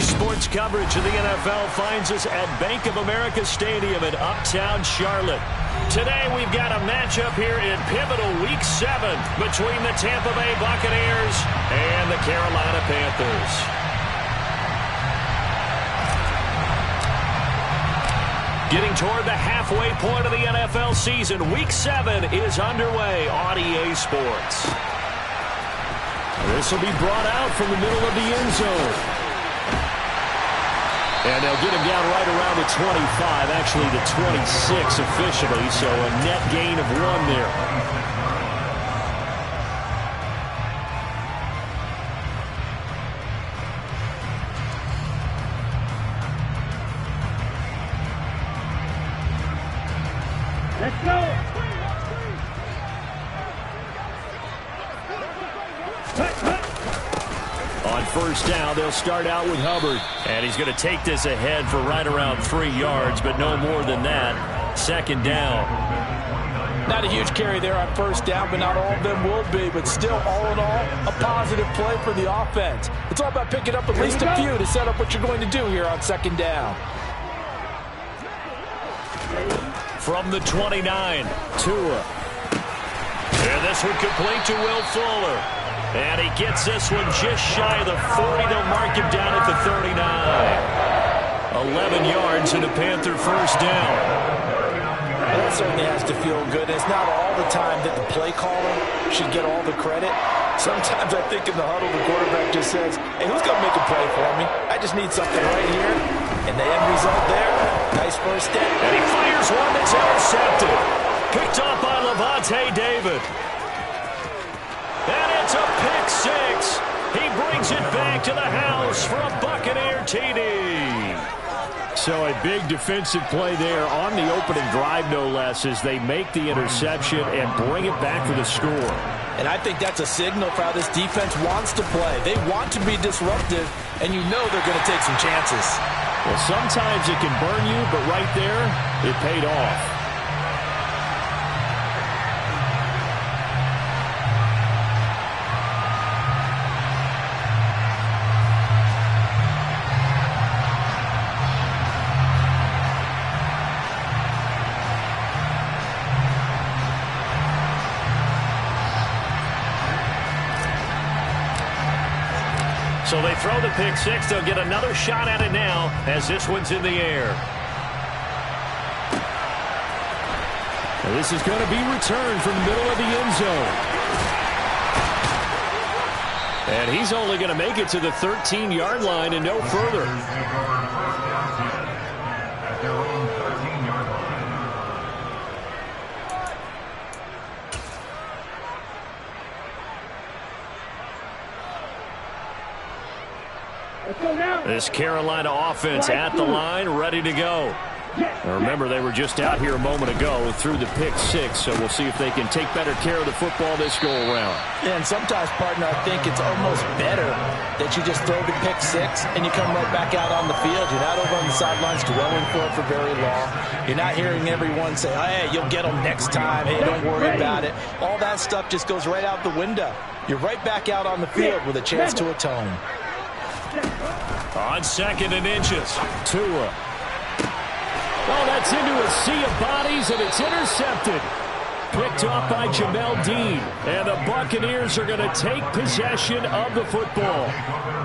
Sports coverage of the NFL finds us at Bank of America Stadium in Uptown Charlotte. Today we've got a matchup here in pivotal Week 7 between the Tampa Bay Buccaneers and the Carolina Panthers. Getting toward the halfway point of the NFL season, Week 7 is underway on EA Sports. This will be brought out from the middle of the end zone. And they'll get him down right around the 25, actually the 26 officially, so a net gain of 1 there. Let's go! On first down, they'll start out with Hubbard. And he's going to take this ahead for right around 3 yards, but no more than that. Second down. Not a huge carry there on first down, but not all of them will be. But still, all in all, a positive play for the offense. It's all about picking up at least a few to set up what you're going to do here on second down. From the 29, Tua. And this one complete to Will Fuller. And he gets this one just shy of the 40. They'll mark him down at the 39. 11 yards and a Panther first down. Well, that certainly has to feel good. It's not all the time that the play caller should get all the credit. Sometimes I think in the huddle, the quarterback just says, hey, who's going to make a play for me? I just need something right here. And the end result there, nice first step. And he fires one that's intercepted. Picked up by Levante David. And it's a pick six. He brings it back to the house for a Buccaneer TD. So a big defensive play there on the opening drive, no less, as they make the interception and bring it back for the score. And I think that's a signal for how this defense wants to play. They want to be disruptive, and you know they're going to take some chances. Well, sometimes it can burn you, but right there, it paid off. So they throw the pick six. They'll get another shot at it now as this one's in the air. And this is going to be returned from the middle of the end zone. And he's only going to make it to the 13-yard line and no further. This Carolina offense at the line, ready to go. Now remember, they were just out here a moment ago through the pick six, so we'll see if they can take better care of the football this go-around. Yeah, and sometimes, partner, I think it's almost better that you just throw the pick six and you come right back out on the field. You're not over on the sidelines dwelling for it for very long. You're not hearing everyone say, oh, hey, you'll get them next time. Hey, don't worry about it. All that stuff just goes right out the window. You're right back out on the field with a chance to atone. On second and inches, Tua. Oh, that's into a sea of bodies, and it's intercepted. Picked off by Jamel Dean. And the Buccaneers are going to take possession of the football.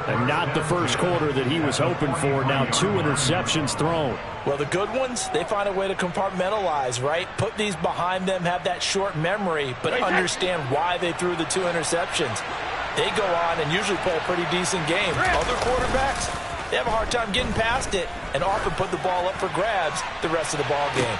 And not the first quarter that he was hoping for. Now 2 interceptions thrown. Well, the good ones, they find a way to compartmentalize, right? Put these behind them, have that short memory, but understand why they threw the 2 interceptions. They go on and usually play a pretty decent game. Other quarterbacks, they have a hard time getting past it and often put the ball up for grabs the rest of the ball game.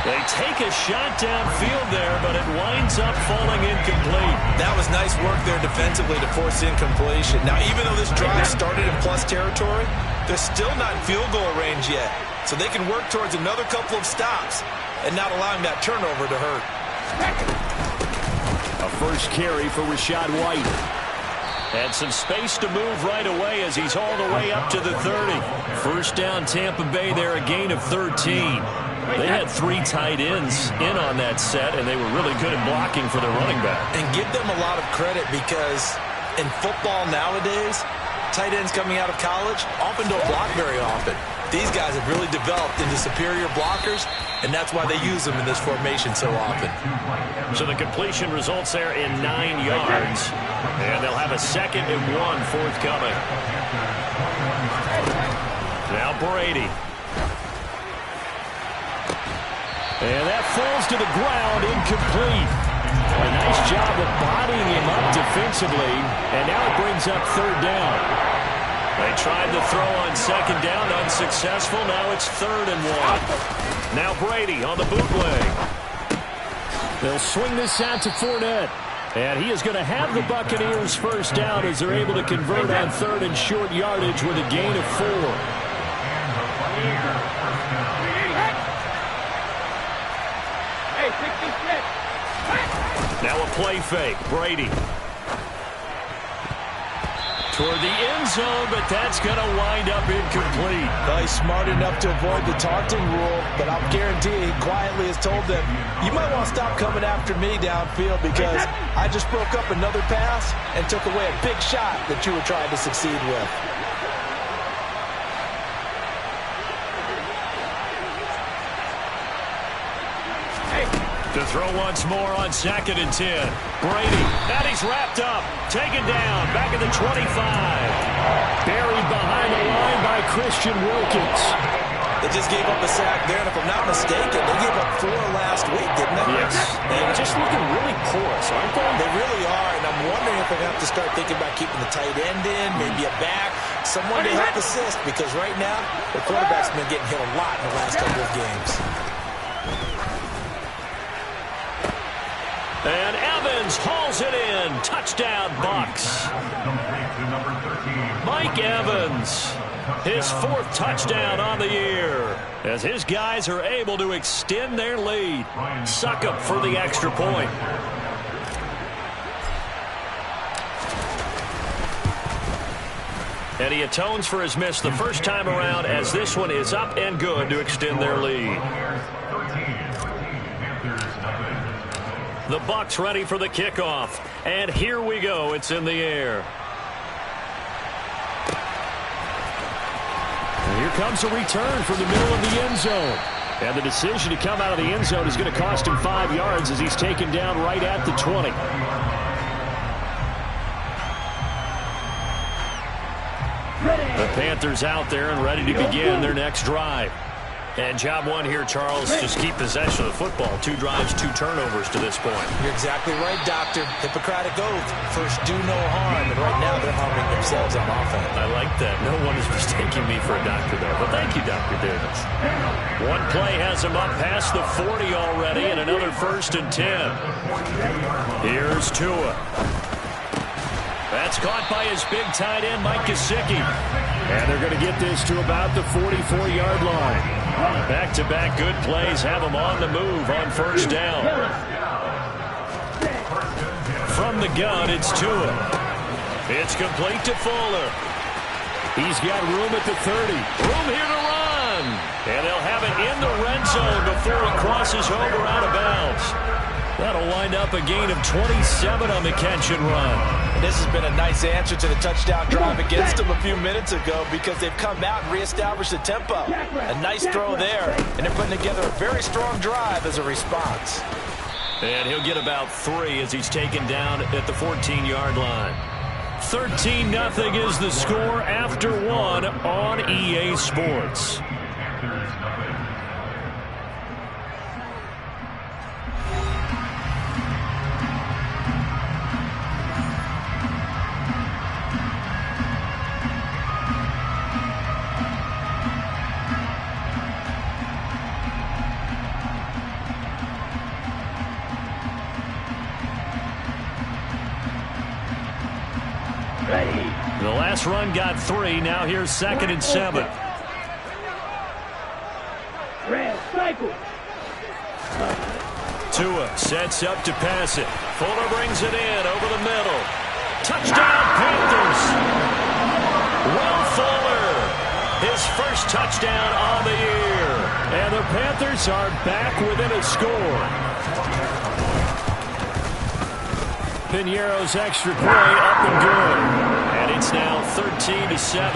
They take a shot downfield there, but it winds up falling incomplete. That was nice work there defensively to force incompletion. Now, even though this drive started in plus territory, they're still not in field goal range yet. So they can work towards another couple of stops and not allowing that turnover to hurt. A first carry for Rachaad White. And some space to move right away as he's hauled away up to the 30. First down, Tampa Bay there, a gain of 13. They had 3 tight ends in on that set, and they were really good at blocking for their running back. And give them a lot of credit because in football nowadays, tight ends coming out of college often don't block very often. These guys have really developed into superior blockers, and that's why they use them in this formation so often. So the completion results there in 9 yards, and they'll have a 2nd and 1 forthcoming. Now Brady. And that falls to the ground, incomplete. A nice job of bodying him up defensively, and now it brings up 3rd down. They tried to throw on 2nd down, unsuccessful. Now it's 3rd and 1. Now Brady on the bootleg. They'll swing this out to Fournette. And he is going to have the Buccaneers first down as they're able to convert on 3rd and short yardage with a gain of 4. Now a play fake. Brady. Toward the end zone, but that's going to wind up incomplete. Well, he's smart enough to avoid the taunting rule, but I'll guarantee he quietly has told them, you might want to stop coming after me downfield because I just broke up another pass and took away a big shot that you were trying to succeed with. To throw once more on 2nd and 10. Brady, and he's wrapped up. Taken down, back at the 25. Buried behind the line by Christian Wilkins. They just gave up a sack there, and if I'm not mistaken, they gave up 4 last week, didn't they? Yes. And just looking really porous, aren't they? They really are, and I'm wondering if they're going to have to start thinking about keeping the tight end in, maybe a back, someone to help assist, because right now, the quarterback's been getting hit a lot in the last couple of games. And Evans hauls it in. Touchdown, Bucs. Mike Evans, his 4th touchdown on the year, as his guys are able to extend their lead. Suck up for the extra point. And he atones for his miss the first time around, as this one is up and good to extend their lead. The Bucs ready for the kickoff. And here we go. It's in the air. And here comes a return from the middle of the end zone. And the decision to come out of the end zone is going to cost him 5 yards as he's taken down right at the 20. The Panthers out there and ready to begin their next drive. And job one here, Charles, just keep possession of the football. 2 drives, 2 turnovers to this point. You're exactly right, Doctor. Hippocratic oath. First, do no harm. And right now, they're harming themselves on offense. I like that. No one is mistaking me for a doctor there. But thank you, Dr. Davis. One play has him up past the 40 already, and another 1st and 10. Here's Tua. That's caught by his big tight end, Mike Gesicki. And they're going to get this to about the 44-yard line. Back-to-back good plays have them on the move on 1st down. From the gun, it's Tua. It's complete to Fuller. He's got room at the 30. Room here to run. And they'll have it in the red zone before he crosses over out of bounds. That'll wind up a gain of 27 on the catch and run. And this has been a nice answer to the touchdown drive against them a few minutes ago because they've come out and reestablished the tempo. A nice throw there, and they're putting together a very strong drive as a response. And he'll get about 3 as he's taken down at the 14-yard line. 13-0 is the score after 1 on EA Sports. The last run got 3. Now here's 2nd and 7. Tua sets up to pass it. Fuller brings it in over the middle. Touchdown, Panthers. Will Fuller, his first touchdown on the year. And the Panthers are back within a score. Piñeiro's extra point up and good. And it's now 13-0 14-7.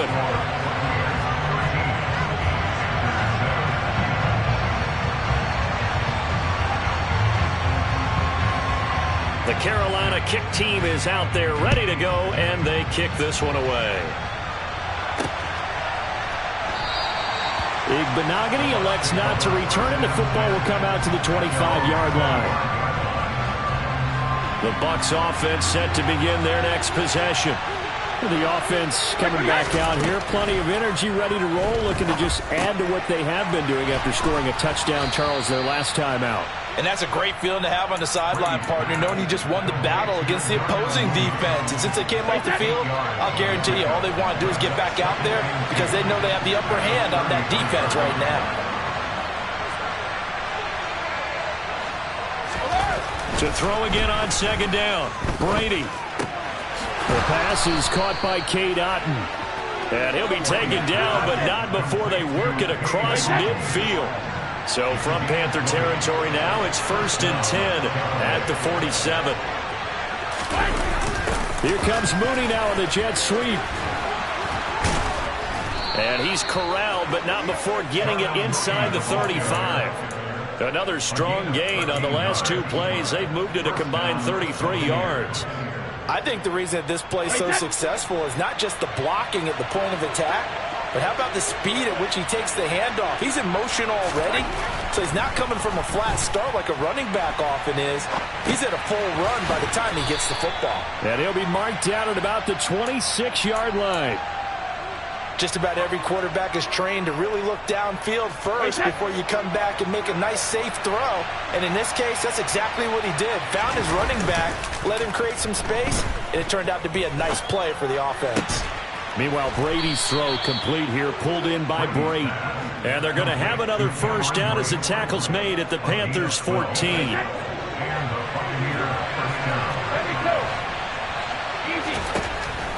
The Carolina kick team is out there ready to go, and they kick this one away. Igbenogany elects not to return it. The football will come out to the 25-yard line. The Bucs offense set to begin their next possession. The offense coming back out here. Plenty of energy, ready to roll, looking to just add to what they have been doing after scoring a touchdown, Charles, their last time out. And that's a great feeling to have on the sideline, partner, knowing you just won the battle against the opposing defense. And since they came off the field, I'll guarantee you all they want to do is get back out there because they know they have the upper hand on that defense right now. To throw again on second down, Brady. The pass is caught by Cade Otton. And he'll be taken down, but not before they work it across midfield. So from Panther territory now, it's 1st and 10 at the 47. Here comes Mooney now on the jet sweep. And he's corralled, but not before getting it inside the 35. Another strong gain on the last two plays. They've moved it a combined 33 yards. I think the reason that this play is so successful is not just the blocking at the point of attack, but how about the speed at which he takes the handoff? He's in motion already, so he's not coming from a flat start like a running back often is. He's at a full run by the time he gets the football. And he'll be marked down at about the 26-yard line. Just about every quarterback is trained to really look downfield first before you come back and make a nice, safe throw. And in this case, that's exactly what he did. Found his running back, let him create some space, and it turned out to be a nice play for the offense. Meanwhile, Brady's throw complete here, pulled in by Brady. And they're going to have another first down as the tackle's made at the Panthers' 14.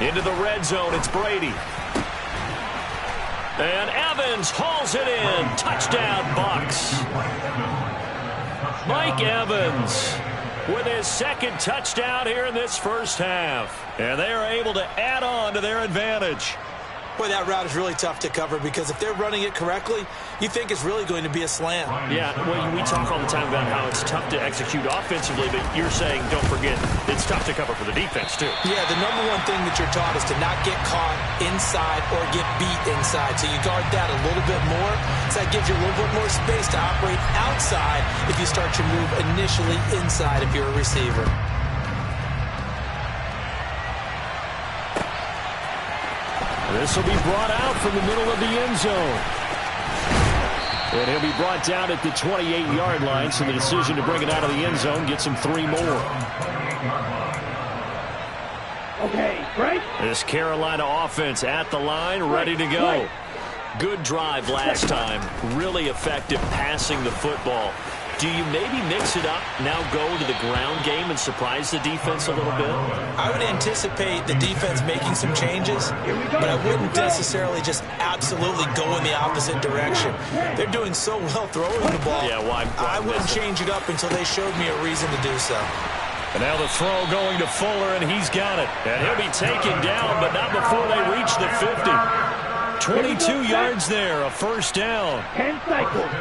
Into the red zone, it's Brady. And Evans hauls it in. Touchdown, Bucs. Mike Evans with his second touchdown here in this first half. And they are able to add on to their advantage. Boy, that route is really tough to cover because if they're running it correctly, you think it's really going to be a slant. Yeah, well, we talk all the time about how it's tough to execute offensively, but you're saying, don't forget, it's tough to cover for the defense, too. Yeah, the number one thing that you're taught is to not get caught inside or get beat inside. So you guard that a little bit more. So that gives you a little bit more space to operate outside if you start your move initially inside if you're a receiver. This will be brought out from the middle of the end zone. And he'll be brought down at the 28-yard line, so the decision to bring it out of the end zone gets him 3 more. Okay, right. This Carolina offense at the line, ready to go. Good drive last time. Really effective passing the football. Do you maybe mix it up, now go to the ground game and surprise the defense a little bit? I would anticipate the defense making some changes, but I wouldn't necessarily just absolutely go in the opposite direction. They're doing so well throwing the ball. Yeah, why I wouldn't change it up until they showed me a reason to do so. And now the throw going to Fuller, and he's got it. And he'll be taken down, but not before they reach the 50. 22 yards there, a first down. 10 cycles.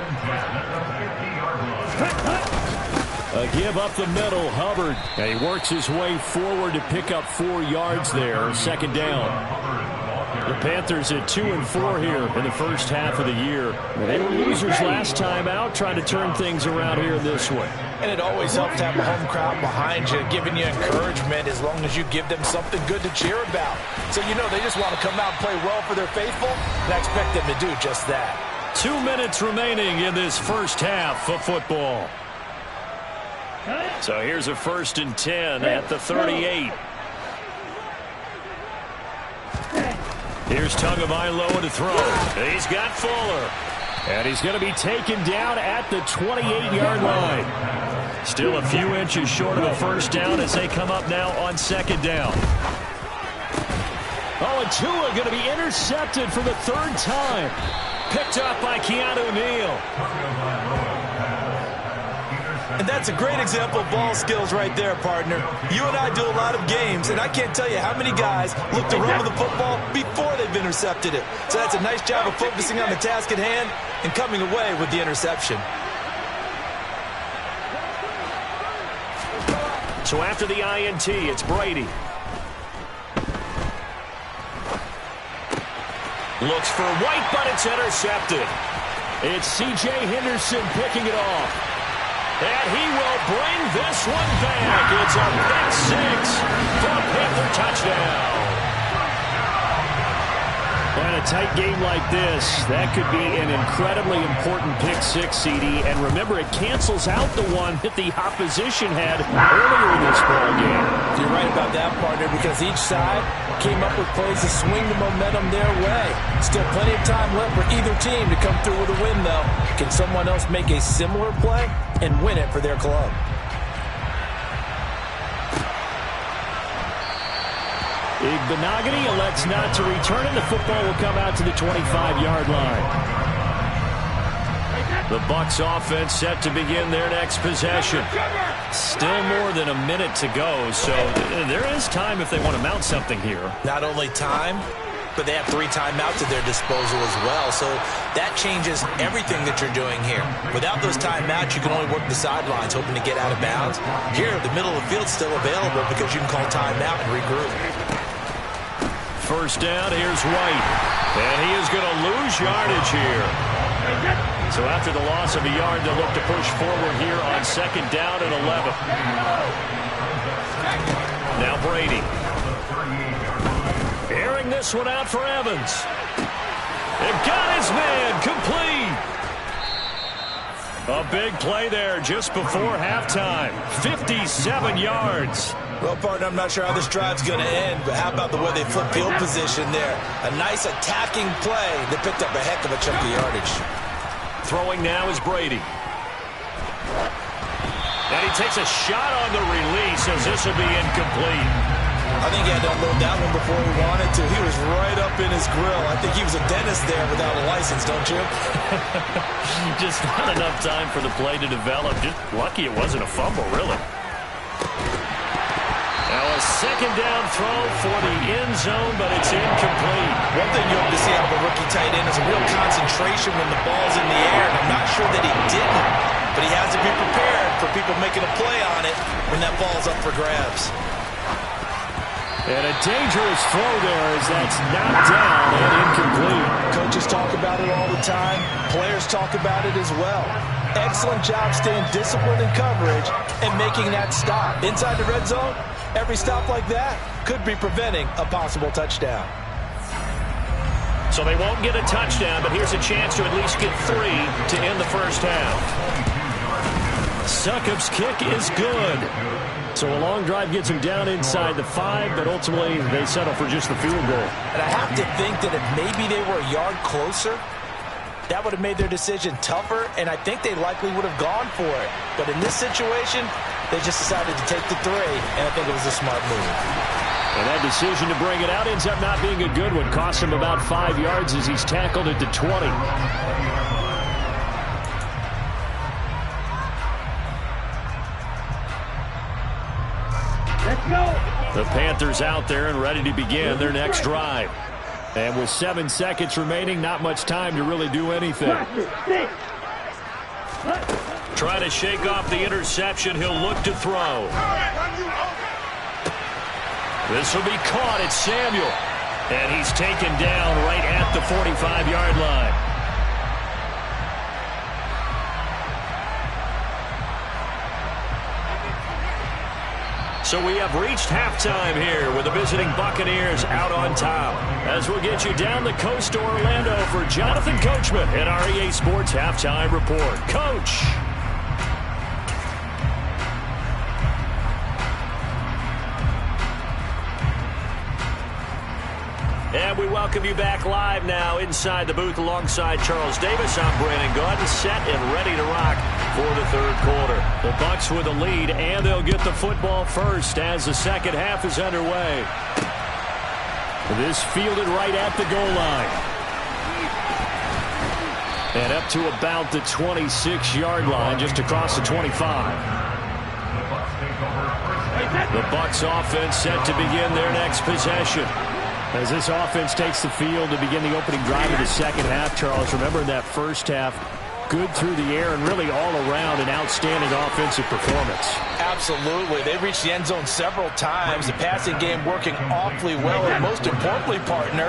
A give up the middle, Hubbard. And he works his way forward to pick up 4 yards there, second down. The Panthers at 2-4 here in the first half of the year. They were losers last time out, trying to turn things around here this way. And it always helps to have a home crowd behind you, giving you encouragement as long as you give them something good to cheer about. So you know they just want to come out and play well for their faithful, and I expect them to do just that. 2 minutes remaining in this first half of football. So here's a 1st and 10 at the 38. Here's Tagovailoa to throw. He's got Fuller. And he's going to be taken down at the 28-yard line. Still a few inches short of a first down as they come up now on second down. Oh, and Tua going to be intercepted for the 3rd time. Picked up by Keanu Neal. And that's a great example of ball skills right there, partner. You and I do a lot of games, and I can't tell you how many guys look to run with the football before they've intercepted it. So that's a nice job of focusing on the task at hand and coming away with the interception. So after the INT, it's Brady. Looks for White, but it's intercepted. It's C.J. Henderson picking it off. And he will bring this one back. It's a pick 6 for a Panther touchdown. And a tight game like this, that could be an incredibly important pick 6, CD. And remember, it cancels out the one that the opposition had earlier in this ball game. You're right about that, partner, because each side came up with plays to swing the momentum their way. Still plenty of time left for either team to come through with a win, though. Can someone else make a similar play and win it for their club? Igbenogany elects not to return it. The football will come out to the 25-yard line. The Bucs offense set to begin their next possession. Still more than a minute to go, so there is time if they want to mount something here. Not only time, but they have 3 timeouts at their disposal as well. So that changes everything that you're doing here. Without those timeouts, you can only work the sidelines, hoping to get out of bounds. Here, the middle of the field's still available because you can call timeout and regroup. First down, here's White. And he is going to lose yardage here. So after the loss of a yard, they'll look to push forward here on second down and 11. Now Brady. Airing this one out for Evans. They've got his man complete. A big play there just before halftime. 57 yards. Well, partner, I'm not sure how this drive's going to end, but how about the way they flip field position there? A nice attacking play that picked up a heck of a chunk of yardage. Throwing now is Brady. And he takes a shot on the release as this will be incomplete. I think he had to unload that one before he wanted to. He was right up in his grill. I think he was a dentist there without a license, don't you? Just not enough time for the play to develop. Just lucky it wasn't a fumble, really. Now a second down throw for the end zone, but it's incomplete. One thing you hope to see out of a rookie tight end is a real concentration when the ball's in the air. And I'm not sure that he didn't, but he has to be prepared for people making a play on it when that ball's up for grabs. And a dangerous throw there as that's knocked down and incomplete. Coaches talk about it all the time. Players talk about it as well. Excellent job staying disciplined in coverage and making that stop. Inside the red zone, every stop like that could be preventing a possible touchdown. So they won't get a touchdown, but here's a chance to at least get 3 to end the first half. Succop's kick is good. So a long drive gets him down inside the 5, but ultimately they settle for just the field goal. And I have to think that if maybe they were a yard closer, that would have made their decision tougher, and I think they likely would have gone for it. But in this situation, they just decided to take the 3, and I think it was a smart move. And that decision to bring it out ends up not being a good one. Cost him about 5 yards as he's tackled at the 20. Let's go. The Panthers out there and ready to begin their next drive. And with 7 seconds remaining, not much time to really do anything. Trying to shake off the interception. He'll look to throw. This will be caught. It's Samuel. And he's taken down right at the 45-yard line. So we have reached halftime here with the visiting Buccaneers out on top. As we'll get you down the coast to Orlando for Jonathan Coachman at our EA Sports Halftime Report. Coach. And we welcome you back live now inside the booth alongside Charles Davis. I'm Brandon Gordon, set and ready to rock for the third quarter. The Bucs with a lead, and they'll get the football first as the second half is underway. This fielded right at the goal line. And up to about the 26-yard line, just across the 25. The Bucs offense set to begin their next possession. As this offense takes the field to begin the opening drive of the second half, Charles, remember in that first half, good through the air and really all around an outstanding offensive performance. Absolutely. They reached the end zone several times. The passing game working awfully well. And most importantly, partner,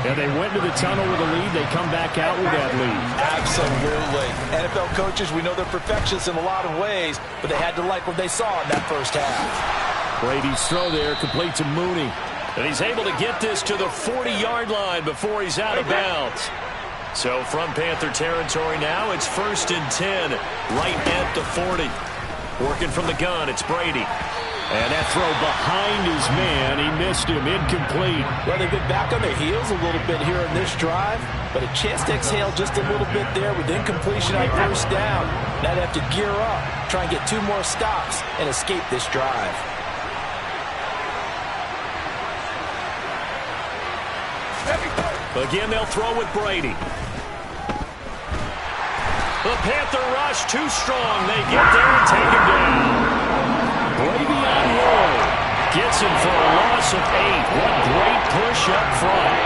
and they went to the tunnel with a lead. They come back out with that lead. Absolutely. NFL coaches, we know they're perfectionists in a lot of ways, but they had to like what they saw in that first half. Brady's throw there complete to Mooney. And he's able to get this to the 40-yard line before he's out of bounds. So from Panther territory now, it's 1st and 10, right at the 40. Working from the gun, it's Brady. And that throw behind his man, he missed him, incomplete. Well, they've been back on their heels a little bit here in this drive, but a chance to exhale just a little bit there with incompletion on first down. Now they have to gear up, try and get 2 more stops, and escape this drive. Again, they'll throw with Brady. The Panther rush too strong. They get there and take him down. Brady on roll. Gets him for a loss of 8. What great push up front.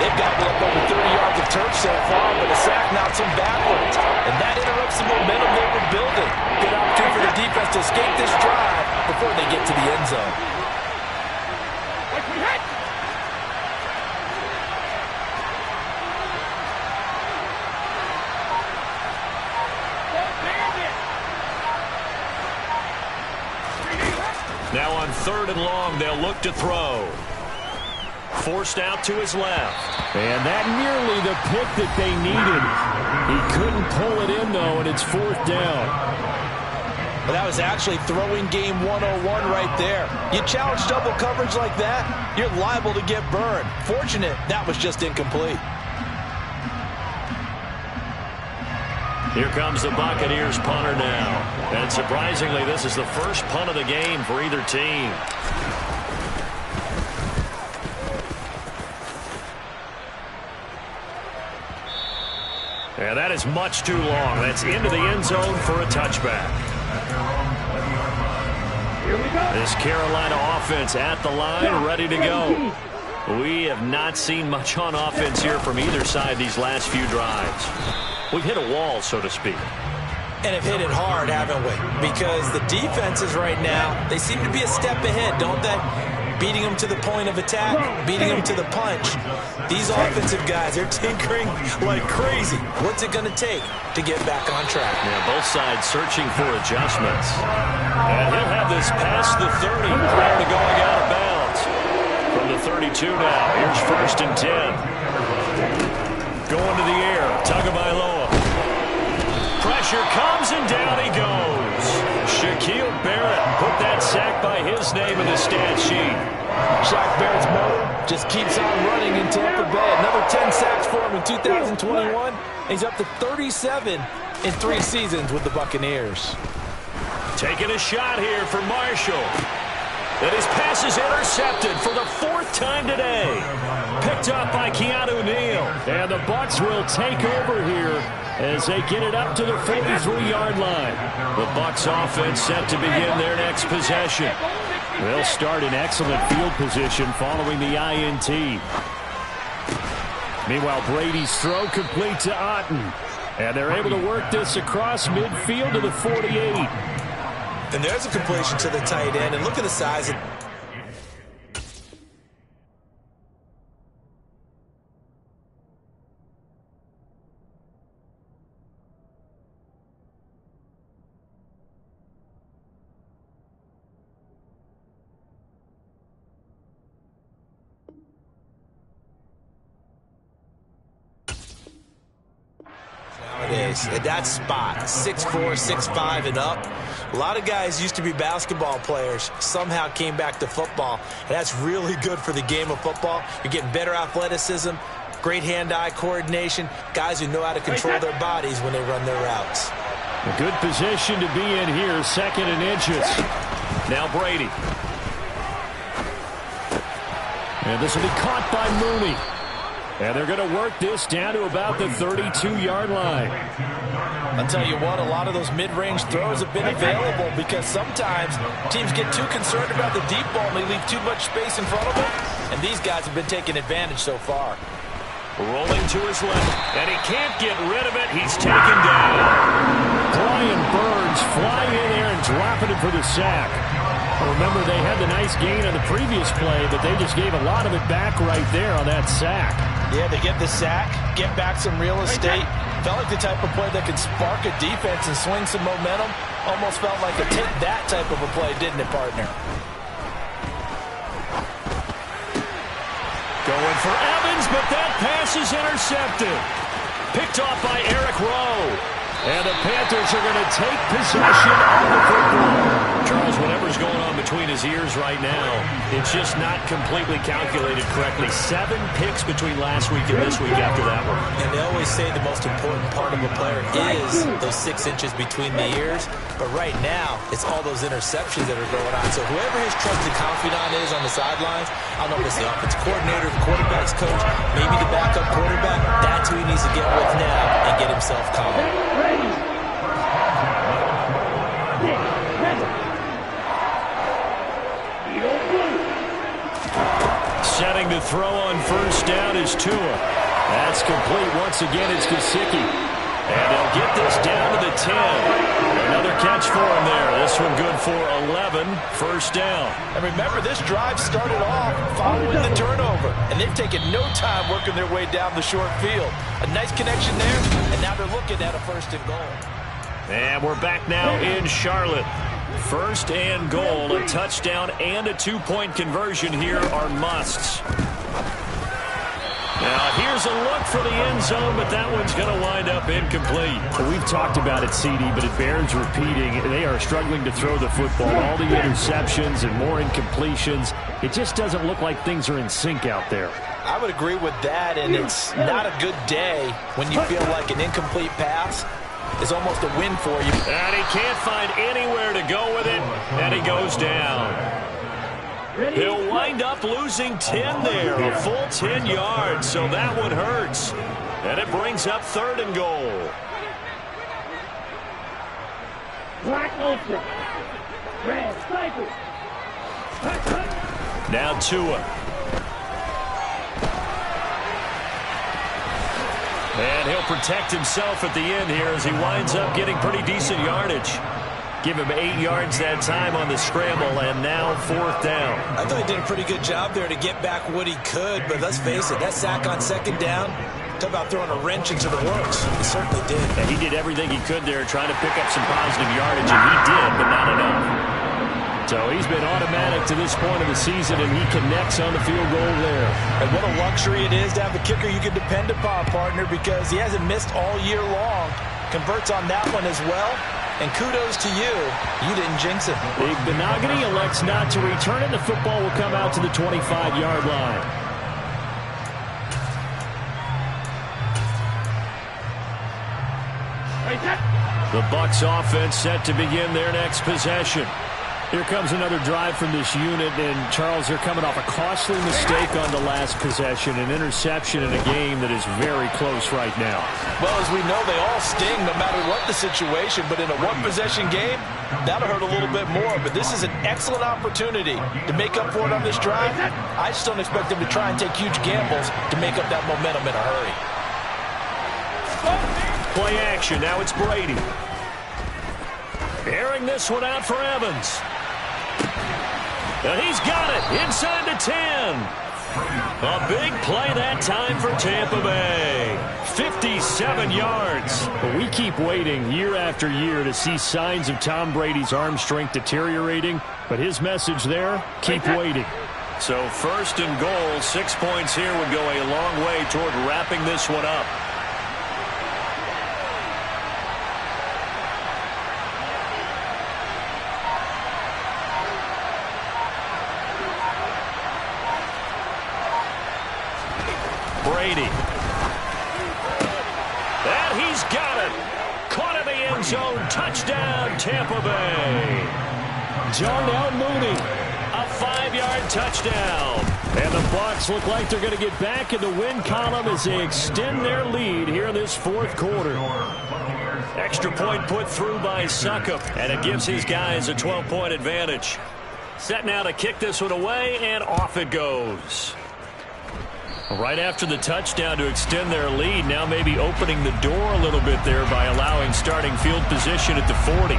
They've got up over 30 yards of turf so far, but a sack knocks them backwards. And that interrupts the momentum they were building. Good opportunity for the defense to escape this drive before they get to the end zone. Now on 3rd and long, they'll look to throw. Forced out to his left. And that nearly the pick that they needed. He couldn't pull it in, though, and it's 4th down. Well, that was actually throwing game 101 right there. You challenge double coverage like that, you're liable to get burned. Fortunate, that was just incomplete. Here comes the Buccaneers punter now. And surprisingly, this is the first punt of the game for either team. And that is much too long. That's into the end zone for a touchback. Here we go. This Carolina offense at the line, ready to go. We have not seen much on offense here from either side these last few drives. We've hit a wall, so to speak. And have hit it hard, haven't we? Because the defenses right now, they seem to be a step ahead, don't they? Beating them to the point of attack, beating them to the punch. These offensive guys, they're tinkering like crazy. What's it going to take to get back on track? Yeah, both sides searching for adjustments. And he'll have this past the 30 prior to going out of bounds. From the 32 now, here's 1st and 10. Going to the air, Tagovailoa. Pressure comes and down he goes. Shaquille Barrett put that sack by his name in the stat sheet. Shaq Barrett's motor just keeps on running in Tampa Bay. Another 10 sacks for him in 2021. He's up to 37 in 3 seasons with the Buccaneers. Taking a shot here for Marshall. And his pass is intercepted for the 4th time today. Picked up by Keanu Neal. And the Bucs will take over here as they get it up to the 43-yard line. The Bucs offense set to begin their next possession. They'll start in excellent field position following the INT. Meanwhile, Brady's throw complete to Otten. And they're able to work this across midfield to the 48. And there's a completion to the tight end. And look at the size of... At that spot, 6'4", 6'5", and up. A lot of guys used to be basketball players, somehow came back to football. And that's really good for the game of football. You're getting better athleticism, great hand-eye coordination, guys who know how to control their bodies when they run their routes. A good position to be in here, 2nd and inches. Now Brady. And this will be caught by Mooney. And they're going to work this down to about the 32-yard line. I'll tell you what, a lot of those mid-range throws have been available because sometimes teams get too concerned about the deep ball and they leave too much space in front of them. And these guys have been taking advantage so far. Rolling to his left, and he can't get rid of it. He's taken down. Brian Burns flying in there and dropping it for the sack. Remember, they had the nice gain on the previous play, but they just gave a lot of it back right there on that sack. Yeah, they get the sack, get back some real estate. Felt like the type of play that could spark a defense and swing some momentum. Almost felt like a take that type of a play, didn't it, partner? Going for Evans, but that pass is intercepted. Picked off by Eric Rowe. And the Panthers are going to take possession of the football. Charles, whatever's going on between his ears right now, it's just not completely calculated correctly. 7 picks between last week and this week after that one. And they always say the most important part of a player is those 6 inches between the ears. But right now, it's all those interceptions that are going on. So whoever his trusted confidant is on the sidelines, I don't know if it's the offensive coordinator, the quarterback's coach, maybe the backup quarterback, that's who he needs to get with now and get himself calm. Setting to throw on first down is Tua. That's complete. Once again, it's Gesicki. And they'll get this down to the 10. Another catch for him there. This one good for 11. First down. And remember, this drive started off following the turnover. And they've taken no time working their way down the short field. A nice connection there, and now they're looking at a 1st and goal. And we're back now in Charlotte. 1st and goal, a touchdown and a 2-point conversion here are musts. Now here's a look for the end zone, but that one's going to wind up incomplete. We've talked about it, CD, but it bears repeating. They are struggling to throw the football. All the interceptions and more incompletions. It just doesn't look like things are in sync out there. I would agree with that, and it's not a good day when you feel like an incomplete pass is almost a win for you. And he can't find anywhere to go with it, and he goes down. He'll wind up losing 10 there, a full 10 yards, so that one hurts. And it brings up 3rd and goal. Black open. Red cycle. Now Tua. And he'll protect himself at the end here as he winds up getting pretty decent yardage. Give him 8 yards that time on the scramble, and now 4th down. I thought he did a pretty good job there to get back what he could, but let's face it, that sack on 2nd down, talk about throwing a wrench into the works. He certainly did. And he did everything he could there trying to pick up some positive yardage, and he did, but not enough. So he's been automatic to this point of the season, and he connects on the field goal there. And what a luxury it is to have a kicker you can depend upon, partner, because he hasn't missed all year long. Converts on that one as well. And kudos to you. You didn't jinx it. Big Benogany elects not to return it. The football will come out to the 25-yard line. The Bucs offense set to begin their next possession. Here comes another drive from this unit, and Charles, they're coming off a costly mistake on the last possession, an interception in a game that is very close right now. Well, as we know, they all sting no matter what the situation, but in a one-possession game, that'll hurt a little bit more. But this is an excellent opportunity to make up for it on this drive. I just don't expect them to try and take huge gambles to make up that momentum in a hurry. Play action. Now it's Brady. Airing this one out for Evans. And he's got it inside the 10. A big play that time for Tampa Bay. 57 yards. But we keep waiting year after year to see signs of Tom Brady's arm strength deteriorating. But his message there, keep waiting. So 1st and goal, 6 points here would go a long way toward wrapping this one up. Brady. And he's got it. Caught in the end zone. Touchdown, Tampa Bay. Darnell Mooney. A 5-yard touchdown. And the Bucs look like they're going to get back in the win column as they extend their lead here in this fourth quarter. Extra point put through by Succop, and it gives his guys a 12-point advantage. Set now to kick this one away, and off it goes. Right after the touchdown to extend their lead, now maybe opening the door a little bit there by allowing starting field position at the 40.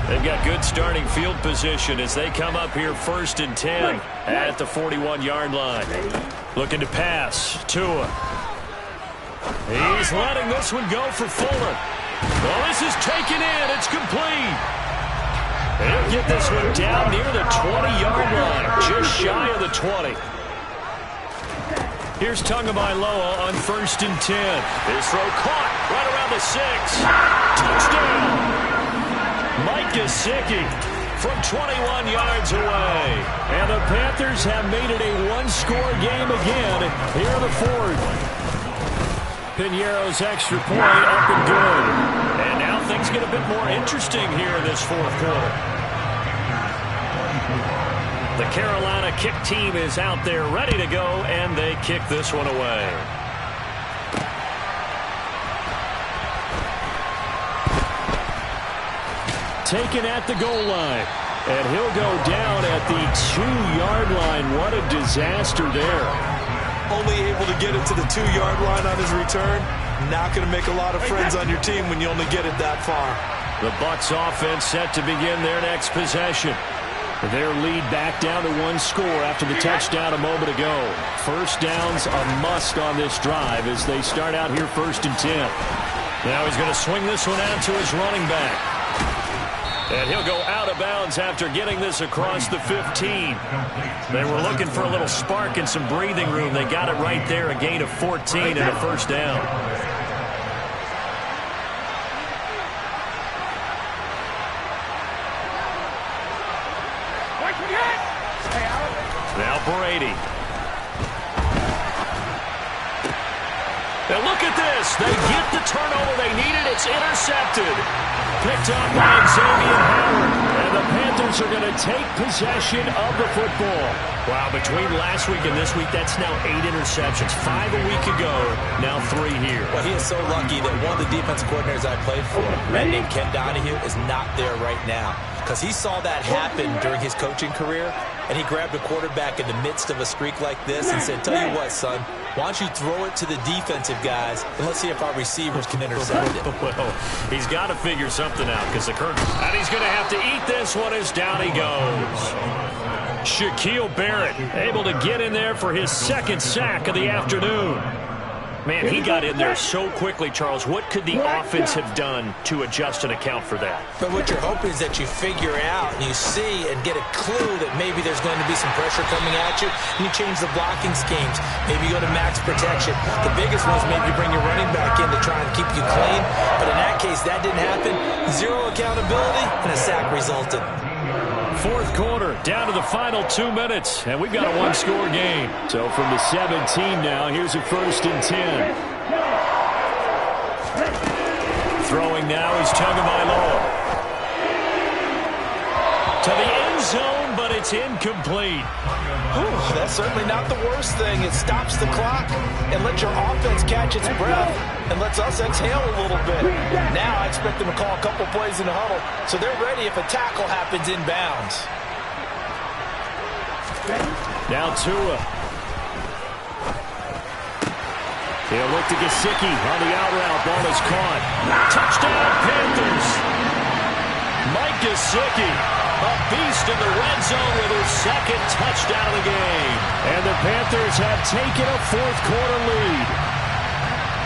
They've got good starting field position as they come up here 1st and 10 at the 41-yard line. Looking to pass. Tua. He's letting this one go for Fuller. Well, this is taken in. It's complete. He'll get this one down near the 20-yard line, just shy of the 20. Here's Tagovailoa on 1st and 10. His throw caught right around the 6. Touchdown. Mike Gesicki from 21 yards away. And the Panthers have made it a one-score game again here in the fourth. Piñeiro's extra point up and good. And now things get a bit more interesting here in this fourth quarter. The Carolina kick team is out there ready to go, and they kick this one away. Taken at the goal line. And he'll go down at the 2-yard line. What a disaster there. Only able to get it to the 2-yard line on his return. Not going to make a lot of friends on your team when you only get it that far. The Bucs offense set to begin their next possession. Their lead back down to 1 score after the touchdown a moment ago. First down's a must on this drive as they start out here 1st and 10. Now he's going to swing this one out to his running back. And he'll go out of bounds after getting this across the 15. They were looking for a little spark and some breathing room. They got it right there, a gain of 14 and a first down. Now Brady. Now look at this. They get the turnover they needed. It's intercepted. Picked up by Xavier Howard. And the Panthers are going to take possession of the football. Wow, between last week and this week, that's now 8 interceptions. 5 a week ago, now 3 here. Well, he is so lucky that one of the defense coordinators I played for, a man named Ken Donahue, is not there right now. Because he saw that happen during his coaching career, and he grabbed a quarterback in the midst of a streak like this and said, tell you what, son, why don't you throw it to the defensive guys, and let's see if our receivers can intercept it. Well, he's got to figure something out because the curtain, and he's going to have to eat this one as down he goes. Shaquille Barrett able to get in there for his 2nd sack of the afternoon. Man, he got in there so quickly, Charles. What could the offense have done to adjust and account for that? But what you're hoping is that you figure out and you see and get a clue that maybe there's going to be some pressure coming at you, and you change the blocking schemes. Maybe you go to max protection. The biggest one is maybe you bring your running back in to try and keep you clean. But in that case, that didn't happen. 0 accountability, and a sack resulted. Fourth quarter, down to the final 2 minutes, and we've got a one-score game. So from the 17 now, here's a 1st and 10. Throwing now is Tagovailoa. To the end zone, but it's incomplete. Whew, that's certainly not the worst thing. It stops the clock and lets your offense catch its breath and lets us exhale a little bit. Now I expect them to call a couple plays in the huddle, so they're ready if a tackle happens inbounds. Now Tua. He'll look to Gesicki on the out route. Ball is caught. Touchdown Panthers. Mike Gesicki, a beast in the red zone with his 2nd touchdown of the game. And the Panthers have taken a fourth quarter lead.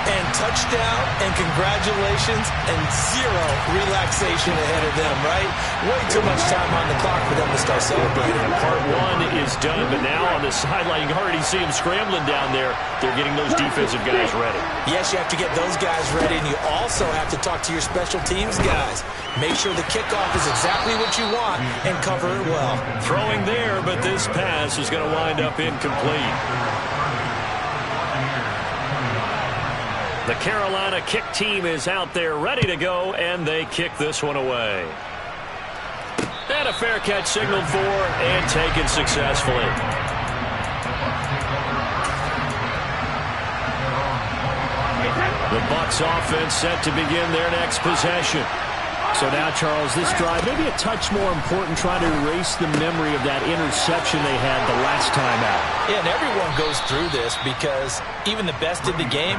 And touchdown and congratulations and 0 relaxation ahead of them, right? Way too much time on the clock for them to start celebrating. Part 1 is done, but now on the sideline, you can already see them scrambling down there. They're getting those defensive guys ready. Yes, you have to get those guys ready, and you also have to talk to your special teams guys. Make sure the kickoff is exactly what you want and cover it well. Throwing there, but this pass is going to wind up incomplete. The Carolina kick team is out there ready to go, and they kick this one away. And a fair catch signaled for and taken successfully. The Bucs offense set to begin their next possession. So now, Charles, this drive maybe a touch more important, trying to erase the memory of that interception they had the last time out. Yeah, and everyone goes through this because even the best in the game,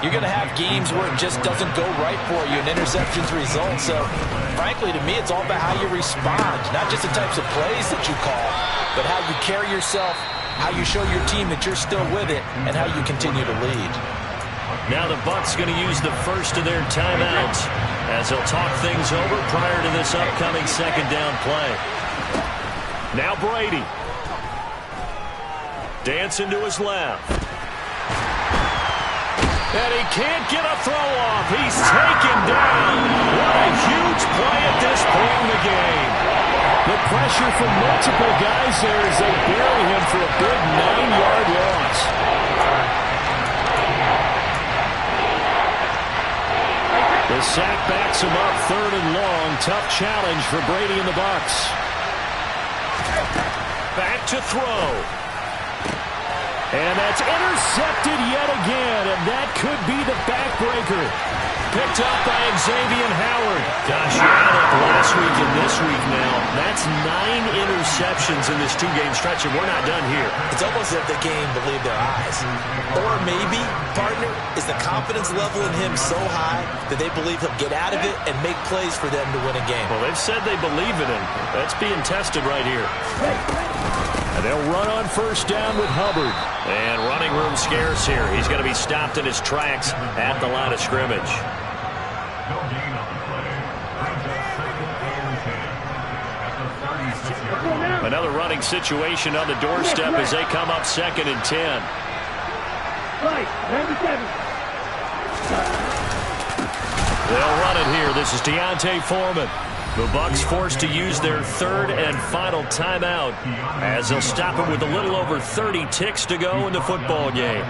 you're going to have games where it just doesn't go right for you, and interceptions result. So, frankly, to me, it's all about how you respond, not just the types of plays that you call, but how you carry yourself, how you show your team that you're still with it, and how you continue to lead. Now the Bucs going to use the first of their timeouts as they'll talk things over prior to this upcoming second down play. Now Brady. Dancing to his left. And he can't get a throw off. He's taken down. What a huge play at this point in the game. The pressure from multiple guys there as they bury him for a big 9-yard loss. The sack backs him up, 3rd and long. Tough challenge for Brady and the Bucs. Back to throw. And that's intercepted yet again, and that could be the backbreaker. Picked up by Xavier Howard. Gosh, you add up last week and this week now. That's 9 interceptions in this 2-game stretch, and we're not done here. It's almost as if the game believed their eyes. Or maybe, partner, is the confidence level in him so high that they believe he'll get out of it and make plays for them to win a game. Well, they've said they believe in him. That's being tested right here. And they'll run on first down with Hubbard. And running room scarce here. He's going to be stopped in his tracks at the line of scrimmage. Another running situation on the doorstep as they come up 2nd and 10. They'll run it here. This is Deontay Foreman. The Bucs forced to use their 3rd and final timeout as they'll stop it with a little over 30 ticks to go in the football game.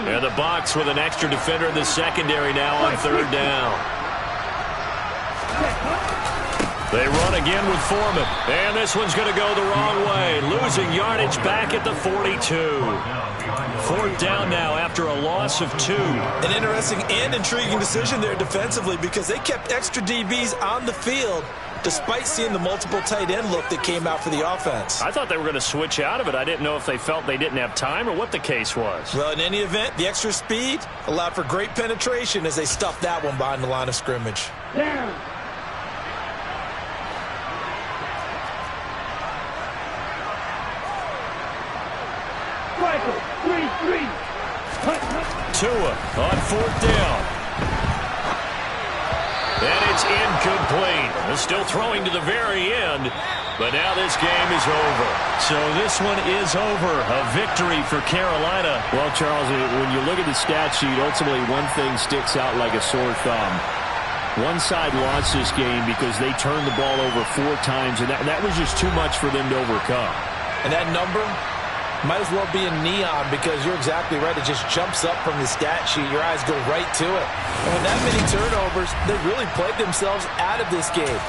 And the Bucs with an extra defender in the secondary now on 3rd down. They run again with Foreman. And this one's going to go the wrong way. Losing yardage back at the 42. 4th down now after a loss of 2. An interesting and intriguing decision there defensively because they kept extra DBs on the field despite seeing the multiple tight end look that came out for the offense. I thought they were going to switch out of it. I didn't know if they felt they didn't have time or what the case was. Well, in any event, the extra speed allowed for great penetration as they stuffed that one behind the line of scrimmage. Down. Tua on 4th down. And it's incomplete. They're still throwing to the very end, but now this game is over. So this one is over. A victory for Carolina. Well, Charles, when you look at the stat sheet, ultimately one thing sticks out like a sore thumb. One side lost this game because they turned the ball over 4 times, and that was just too much for them to overcome. And that number might as well be in neon because you're exactly right. It just jumps up from the stat sheet. Your eyes go right to it. And with that many turnovers, they really played themselves out of this game.